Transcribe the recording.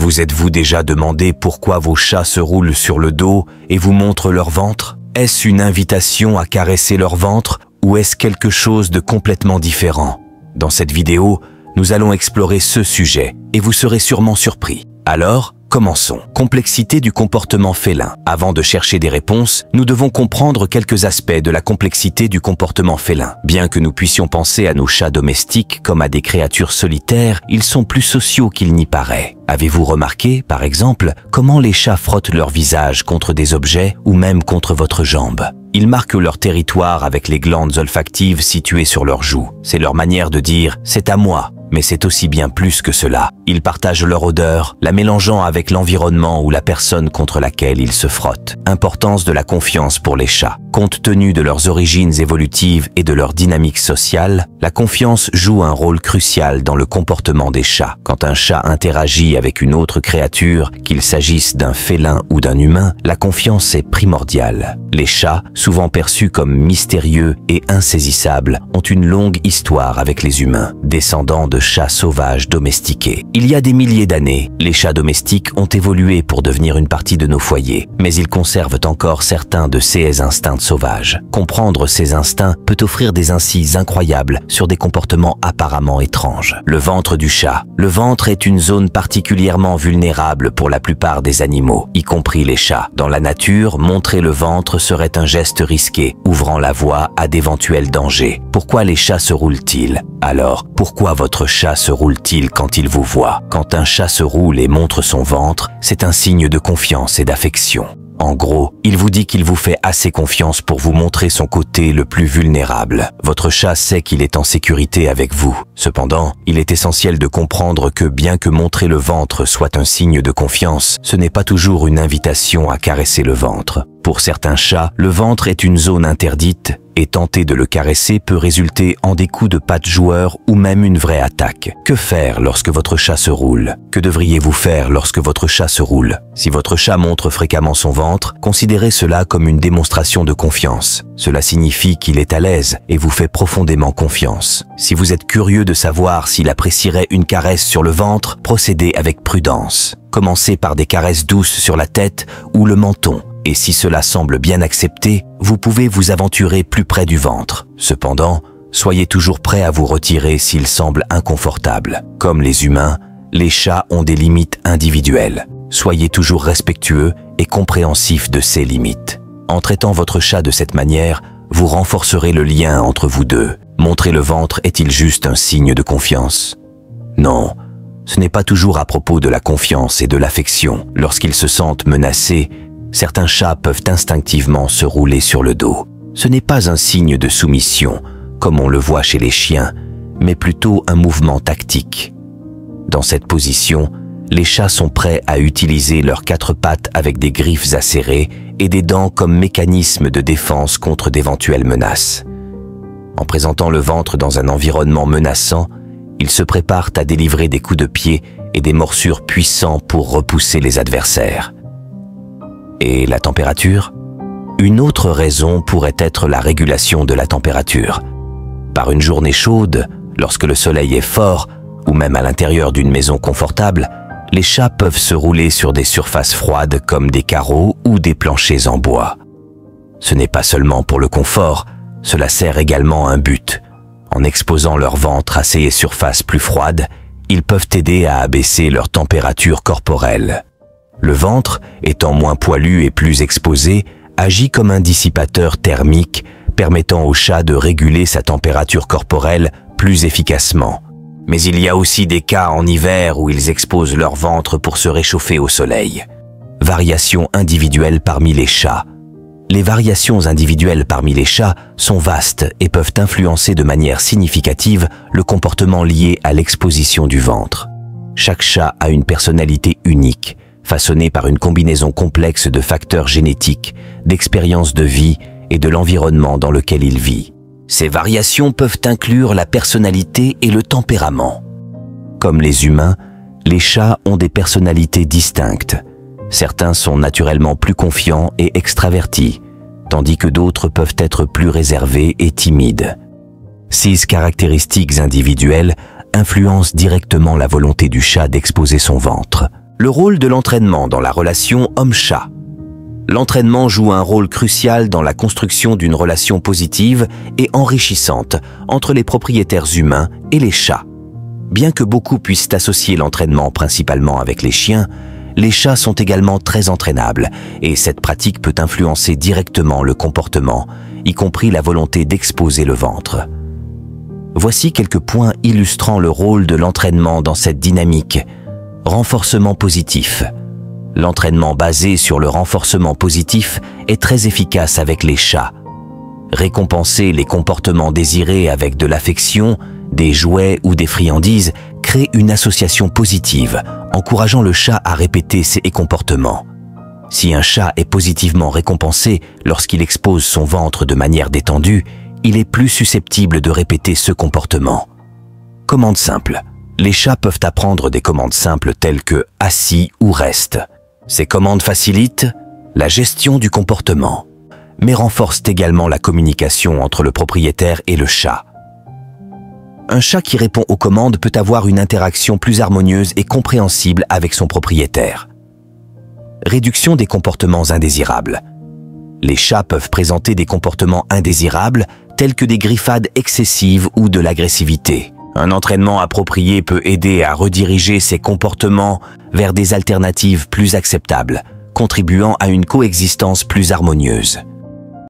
Vous êtes-vous déjà demandé pourquoi vos chats se roulent sur le dos et vous montrent leur ventre? Est-ce une invitation à caresser leur ventre ou est-ce quelque chose de complètement différent? Dans cette vidéo, nous allons explorer ce sujet et vous serez sûrement surpris. Alors, commençons. Complexité du comportement félin. Avant de chercher des réponses, nous devons comprendre quelques aspects de la complexité du comportement félin. Bien que nous puissions penser à nos chats domestiques comme à des créatures solitaires, ils sont plus sociaux qu'il n'y paraît. Avez-vous remarqué, par exemple, comment les chats frottent leur visage contre des objets ou même contre votre jambe? Ils marquent leur territoire avec les glandes olfactives situées sur leurs joues. C'est leur manière de dire « c'est à moi ». Mais c'est aussi bien plus que cela. Ils partagent leur odeur, la mélangeant avec l'environnement ou la personne contre laquelle ils se frottent. Importance de la confiance pour les chats. Compte tenu de leurs origines évolutives et de leur dynamique sociale, la confiance joue un rôle crucial dans le comportement des chats. Quand un chat interagit avec une autre créature, qu'il s'agisse d'un félin ou d'un humain, la confiance est primordiale. Les chats, souvent perçus comme mystérieux et insaisissables, ont une longue histoire avec les humains, descendants de chats sauvages domestiqués. Il y a des milliers d'années, les chats domestiques ont évolué pour devenir une partie de nos foyers, mais ils conservent encore certains de ces instincts sauvages. Comprendre ces instincts peut offrir des incises incroyables sur des comportements apparemment étranges. Le ventre du chat. Le ventre est une zone particulièrement vulnérable pour la plupart des animaux, y compris les chats. Dans la nature, montrer le ventre serait un geste risqué, ouvrant la voie à d'éventuels dangers. Pourquoi les chats se roulent-ils? Alors, pourquoi votre chat se roule-t-il quand il vous voit? Quand un chat se roule et montre son ventre, c'est un signe de confiance et d'affection. En gros, il vous dit qu'il vous fait assez confiance pour vous montrer son côté le plus vulnérable. Votre chat sait qu'il est en sécurité avec vous. Cependant, il est essentiel de comprendre que bien que montrer le ventre soit un signe de confiance, ce n'est pas toujours une invitation à caresser le ventre. Pour certains chats, le ventre est une zone interdite et tenter de le caresser peut résulter en des coups de patte joueurs ou même une vraie attaque. Que faire lorsque votre chat se roule? Que devriez-vous faire lorsque votre chat se roule? Si votre chat montre fréquemment son ventre, considérez cela comme une démonstration de confiance. Cela signifie qu'il est à l'aise et vous fait profondément confiance. Si vous êtes curieux de savoir s'il apprécierait une caresse sur le ventre, procédez avec prudence. Commencez par des caresses douces sur la tête ou le menton. Et si cela semble bien accepté, vous pouvez vous aventurer plus près du ventre. Cependant, soyez toujours prêt à vous retirer s'il semble inconfortable. Comme les humains, les chats ont des limites individuelles. Soyez toujours respectueux et compréhensif de ces limites. En traitant votre chat de cette manière, vous renforcerez le lien entre vous deux. Montrer le ventre est-il juste un signe de confiance? Non, ce n'est pas toujours à propos de la confiance et de l'affection. Lorsqu'ils se sentent menacés, certains chats peuvent instinctivement se rouler sur le dos. Ce n'est pas un signe de soumission, comme on le voit chez les chiens, mais plutôt un mouvement tactique. Dans cette position, les chats sont prêts à utiliser leurs quatre pattes avec des griffes acérées et des dents comme mécanisme de défense contre d'éventuelles menaces. En présentant le ventre dans un environnement menaçant, ils se préparent à délivrer des coups de pied et des morsures puissants pour repousser les adversaires. Et la température? Une autre raison pourrait être la régulation de la température. Par une journée chaude, lorsque le soleil est fort, ou même à l'intérieur d'une maison confortable, les chats peuvent se rouler sur des surfaces froides comme des carreaux ou des planchers en bois. Ce n'est pas seulement pour le confort, cela sert également un but. En exposant leur ventre à ces surfaces plus froides, ils peuvent aider à abaisser leur température corporelle. Le ventre, étant moins poilu et plus exposé, agit comme un dissipateur thermique, permettant au chat de réguler sa température corporelle plus efficacement. Mais il y a aussi des cas en hiver où ils exposent leur ventre pour se réchauffer au soleil. Variations individuelles parmi les chats. Les variations individuelles parmi les chats sont vastes et peuvent influencer de manière significative le comportement lié à l'exposition du ventre. Chaque chat a une personnalité unique, façonnée par une combinaison complexe de facteurs génétiques, d'expériences de vie et de l'environnement dans lequel il vit. Ces variations peuvent inclure la personnalité et le tempérament. Comme les humains, les chats ont des personnalités distinctes. Certains sont naturellement plus confiants et extravertis, tandis que d'autres peuvent être plus réservés et timides. Ces caractéristiques individuelles influencent directement la volonté du chat d'exposer son ventre. Le rôle de l'entraînement dans la relation homme-chat. L'entraînement joue un rôle crucial dans la construction d'une relation positive et enrichissante entre les propriétaires humains et les chats. Bien que beaucoup puissent associer l'entraînement principalement avec les chiens, les chats sont également très entraînables et cette pratique peut influencer directement le comportement, y compris la volonté d'exposer le ventre. Voici quelques points illustrant le rôle de l'entraînement dans cette dynamique. Renforcement positif. L'entraînement basé sur le renforcement positif est très efficace avec les chats. Récompenser les comportements désirés avec de l'affection, des jouets ou des friandises crée une association positive, encourageant le chat à répéter ces comportements. Si un chat est positivement récompensé lorsqu'il expose son ventre de manière détendue, il est plus susceptible de répéter ce comportement. Commande simple. Les chats peuvent apprendre des commandes simples telles que « assis » ou « reste ». Ces commandes facilitent la gestion du comportement, mais renforcent également la communication entre le propriétaire et le chat. Un chat qui répond aux commandes peut avoir une interaction plus harmonieuse et compréhensible avec son propriétaire. Réduction des comportements indésirables. Les chats peuvent présenter des comportements indésirables tels que des griffades excessives ou de l'agressivité. Un entraînement approprié peut aider à rediriger ces comportements vers des alternatives plus acceptables, contribuant à une coexistence plus harmonieuse.